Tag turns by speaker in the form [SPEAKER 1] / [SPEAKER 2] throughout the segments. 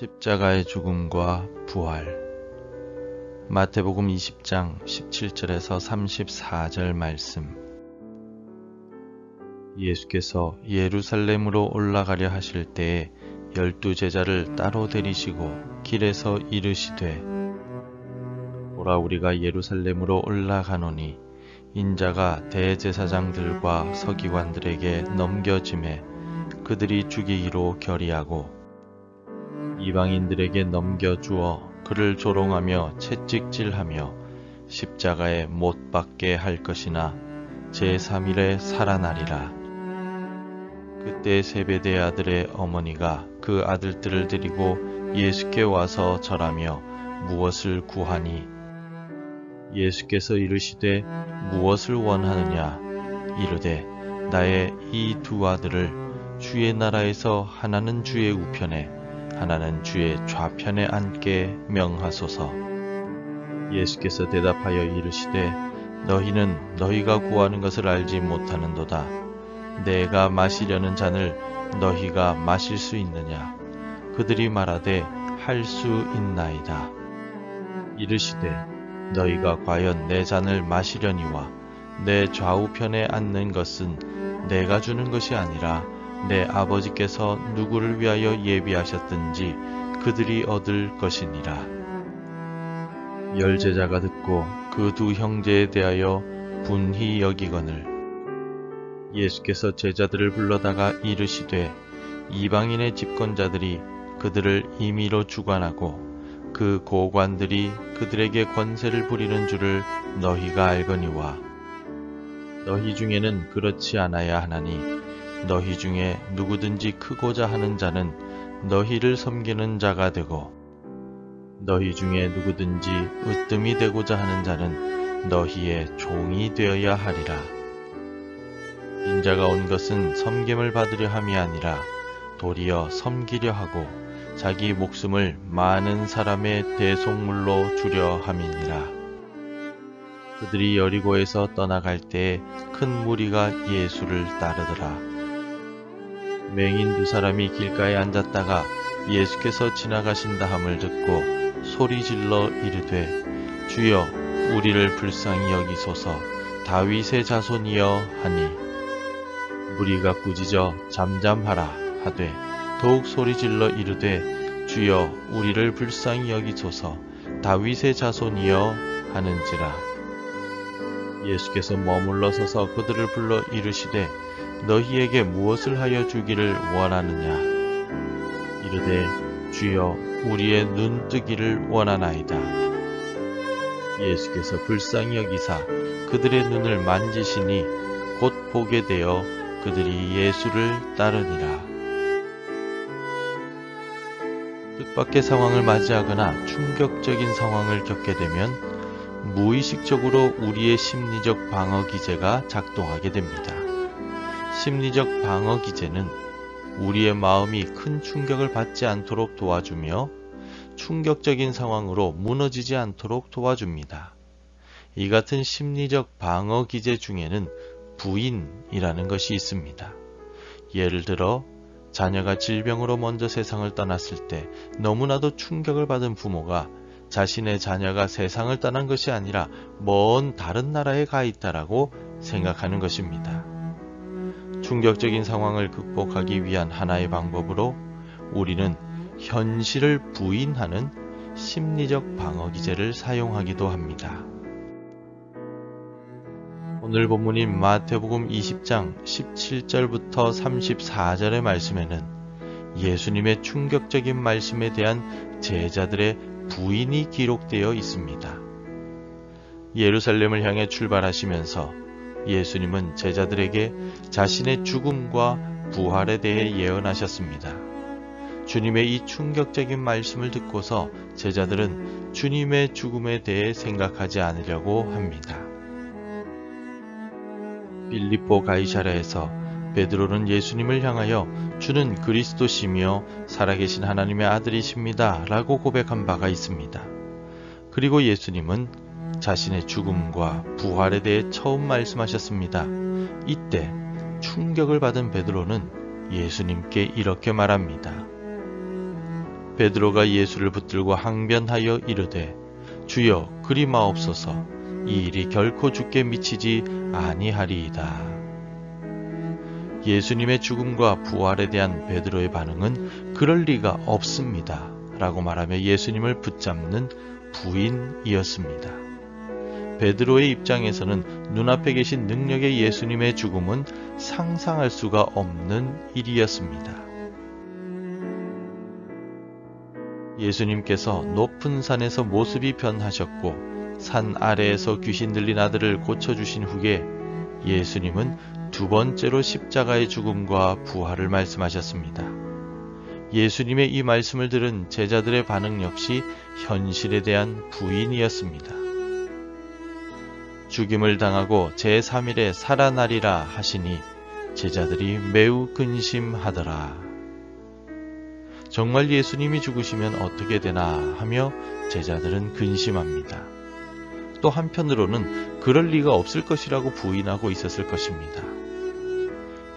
[SPEAKER 1] 십자가의 죽음과 부활. 마태복음 20장 17절에서 34절 말씀. 예수께서 예루살렘으로 올라가려 하실 때에 12 제자를 따로 데리시고 길에서 이르시되, 보라, 우리가 예루살렘으로 올라가노니 인자가 대제사장들과 서기관들에게 넘겨짐에 그들이 죽이기로 결의하고 이방인들에게 넘겨주어 그를 조롱하며 채찍질하며 십자가에 못 박게 할 것이나 제3일에 살아나리라. 그때 세베대 아들의 어머니가 그 아들들을 데리고 예수께 와서 절하며 무엇을 구하니, 예수께서 이르시되 무엇을 원하느냐. 이르되 나의 이 두 아들을 주의 나라에서 하나는 주의 우편에 하나는 주의 좌편에 앉게 명하소서. 예수께서 대답하여 이르시되 너희는 너희가 구하는 것을 알지 못하는도다. 내가 마시려는 잔을 너희가 마실 수 있느냐. 그들이 말하되 할 수 있나이다. 이르시되 너희가 과연 내 잔을 마시려니와 내 좌우편에 앉는 것은 내가 주는 것이 아니라 내 아버지께서 누구를 위하여 예비하셨든지 그들이 얻을 것이니라. 10 제자가 듣고 그 두 형제에 대하여 분히 여기거늘 예수께서 제자들을 불러다가 이르시되, 이방인의 집권자들이 그들을 임의로 주관하고 그 고관들이 그들에게 권세를 부리는 줄을 너희가 알거니와 너희 중에는 그렇지 않아야 하나니, 너희 중에 누구든지 크고자 하는 자는 너희를 섬기는 자가 되고, 너희 중에 누구든지 으뜸이 되고자 하는 자는 너희의 종이 되어야 하리라. 인자가 온 것은 섬김을 받으려 함이 아니라 도리어 섬기려 하고 자기 목숨을 많은 사람의 대속물로 주려 함이니라. 그들이 여리고에서 떠나갈 때에 큰 무리가 예수를 따르더라. 맹인 2 사람이 길가에 앉았다가 예수께서 지나가신다 함을 듣고 소리질러 이르되, 주여 우리를 불쌍히 여기소서. 다윗의 자손이여 하니, 무리가 꾸짖어 잠잠하라 하되 더욱 소리질러 이르되, 주여 우리를 불쌍히 여기소서. 다윗의 자손이여 하는지라. 예수께서 머물러 서서 그들을 불러 이르시되, 너희에게 무엇을 하여 주기를 원하느냐. 이르되 주여 우리의 눈 뜨기를 원하나이다. 예수께서 불쌍히 여기사 그들의 눈을 만지시니 곧 보게 되어 그들이 예수를 따르니라. 뜻밖의 상황을 맞이하거나 충격적인 상황을 겪게 되면 무의식적으로 우리의 심리적 방어 기제가 작동하게 됩니다. 심리적 방어 기제는 우리의 마음이 큰 충격을 받지 않도록 도와주며 충격적인 상황으로 무너지지 않도록 도와줍니다. 이 같은 심리적 방어 기제 중에는 부인이라는 것이 있습니다. 예를 들어 자녀가 질병으로 먼저 세상을 떠났을 때 너무나도 충격을 받은 부모가 자신의 자녀가 세상을 떠난 것이 아니라 먼 다른 나라에 가 있다라고 생각하는 것입니다. 충격적인 상황을 극복하기 위한 하나의 방법으로 우리는 현실을 부인하는 심리적 방어 기제를 사용하기도 합니다. 오늘 본문인 마태복음 20장 17절부터 34절의 말씀에는 예수님의 충격적인 말씀에 대한 제자들의 부인이 기록되어 있습니다. 예루살렘을 향해 출발하시면서 예수님은 제자들에게 자신의 죽음과 부활에 대해 예언하셨습니다. 주님의 이 충격적인 말씀을 듣고서 제자들은 주님의 죽음에 대해 생각하지 않으려고 합니다. 빌립보 가이사랴에서 베드로는 예수님을 향하여 주는 그리스도시며 살아계신 하나님의 아들이십니다 라고 고백한 바가 있습니다. 그리고 예수님은 자신의 죽음과 부활에 대해 처음 말씀하셨습니다. 이때 충격을 받은 베드로는 예수님께 이렇게 말합니다. 베드로가 예수를 붙들고 항변하여 이르되 주여 그리마옵소서 이 일이 결코 주께 미치지 아니하리이다. 예수님의 죽음과 부활에 대한 베드로의 반응은 그럴 리가 없습니다 라고 말하며 예수님을 붙잡는 부인이었습니다. 베드로의 입장에서는 눈앞에 계신 능력의 예수님의 죽음은 상상할 수가 없는 일이었습니다. 예수님께서 높은 산에서 모습이 변하셨고 산 아래에서 귀신 들린 아들을 고쳐주신 후에 예수님은 두 번째로 십자가의 죽음과 부활을 말씀하셨습니다. 예수님의 이 말씀을 들은 제자들의 반응 역시 현실에 대한 부인이었습니다. 죽임을 당하고 제3일에 살아나리라 하시니 제자들이 매우 근심하더라. 정말 예수님이 죽으시면 어떻게 되나 하며 제자들은 근심합니다. 또 한편으로는 그럴 리가 없을 것이라고 부인하고 있었을 것입니다.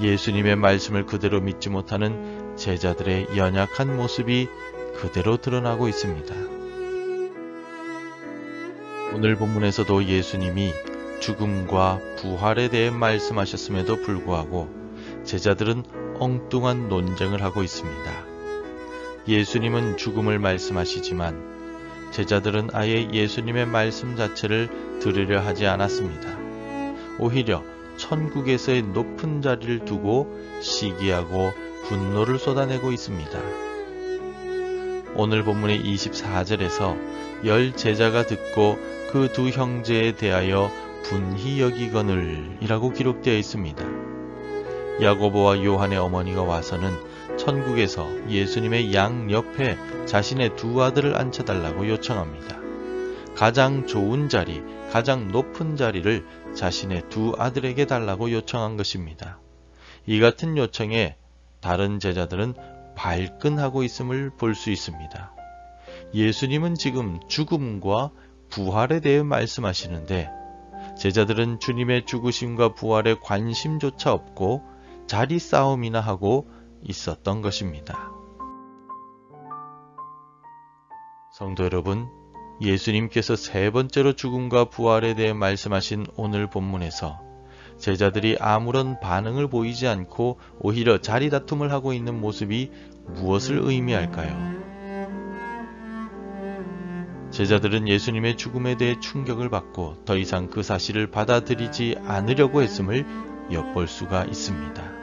[SPEAKER 1] 예수님의 말씀을 그대로 믿지 못하는 제자들의 연약한 모습이 그대로 드러나고 있습니다. 오늘 본문에서도 예수님이 죽음과 부활에 대해 말씀하셨음에도 불구하고 제자들은 엉뚱한 논쟁을 하고 있습니다. 예수님은 죽음을 말씀하시지만 제자들은 아예 예수님의 말씀 자체를 들으려 하지 않았습니다. 오히려 천국에서의 높은 자리를 두고 시기하고 분노를 쏟아내고 있습니다. 오늘 본문의 24절에서 10 제자가 듣고 그 두 형제에 대하여 분히 여기거늘 이라고 기록되어 있습니다. 야고보와 요한의 어머니가 와서는 천국에서 예수님의 양 옆에 자신의 두 아들을 앉혀달라고 요청합니다. 가장 좋은 자리, 가장 높은 자리를 자신의 두 아들에게 달라고 요청한 것입니다. 이 같은 요청에 다른 제자들은 발끈하고 있음을 볼 수 있습니다. 예수님은 지금 죽음과 부활에 대해 말씀하시는데 제자들은 주님의 죽으심과 부활에 관심조차 없고 자리 싸움이나 하고 있었던 것입니다. 성도 여러분, 예수님께서 세 번째로 죽음과 부활에 대해 말씀하신 오늘 본문에서 제자들이 아무런 반응을 보이지 않고 오히려 자리 다툼을 하고 있는 모습이 무엇을 의미할까요? 제자들은 예수님의 죽음에 대해 충격을 받고 더 이상 그 사실을 받아들이지 않으려고 했음을 엿볼 수가 있습니다.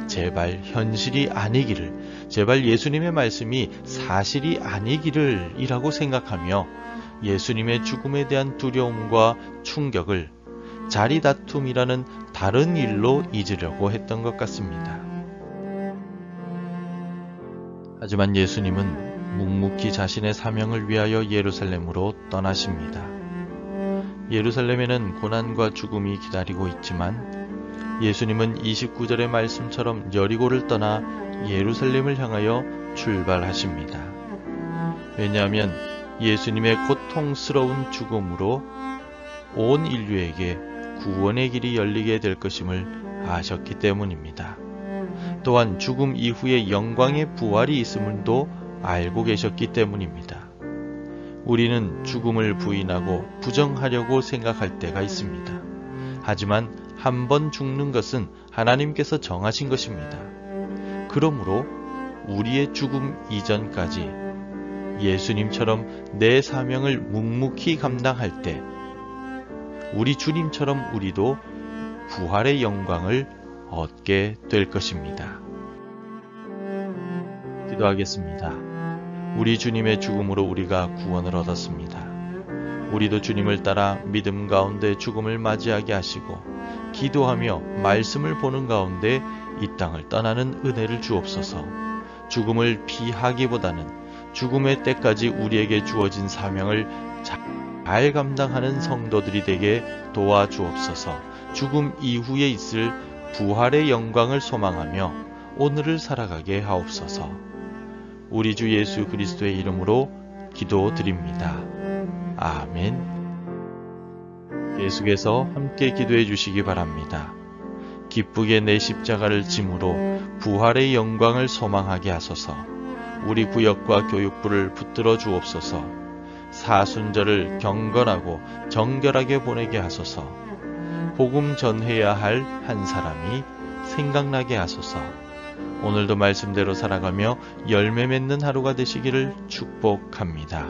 [SPEAKER 1] 제발 현실이 아니기를, 제발 예수님의 말씀이 사실이 아니기를 이라고 생각하며 예수님의 죽음에 대한 두려움과 충격을 자리 다툼이라는 다른 일로 잊으려고 했던 것 같습니다. 하지만 예수님은 묵묵히 자신의 사명을 위하여 예루살렘으로 떠나십니다. 예루살렘에는 고난과 죽음이 기다리고 있지만 예수님은 29절의 말씀처럼 여리고를 떠나 예루살렘을 향하여 출발하십니다. 왜냐하면 예수님의 고통스러운 죽음으로 온 인류에게 구원의 길이 열리게 될 것임을 아셨기 때문입니다. 또한 죽음 이후에 영광의 부활이 있음을도 알고 계셨기 때문입니다. 우리는 죽음을 부인하고 부정하려고 생각할 때가 있습니다. 하지만 한 번 죽는 것은 하나님께서 정하신 것입니다. 그러므로 우리의 죽음 이전까지 예수님처럼 내 사명을 묵묵히 감당할 때 우리 주님처럼 우리도 부활의 영광을 얻게 될 것입니다. 기도하겠습니다. 우리 주님의 죽음으로 우리가 구원을 얻었습니다. 우리도 주님을 따라 믿음 가운데 죽음을 맞이하게 하시고 기도하며 말씀을 보는 가운데 이 땅을 떠나는 은혜를 주옵소서. 죽음을 피하기보다는 죽음의 때까지 우리에게 주어진 사명을 잘 감당하는 성도들이 되게 도와주옵소서. 죽음 이후에 있을 부활의 영광을 소망하며 오늘을 살아가게 하옵소서. 우리 주 예수 그리스도의 이름으로 기도드립니다. 아멘. 계속해서 함께 기도해 주시기 바랍니다. 기쁘게 내 십자가를 짐으로 부활의 영광을 소망하게 하소서. 우리 구역과 교육부를 붙들어 주옵소서. 사순절을 경건하고 정결하게 보내게 하소서. 복음 전해야 할 한 사람이 생각나게 하소서. 오늘도 말씀대로 살아가며 열매 맺는 하루가 되시기를 축복합니다.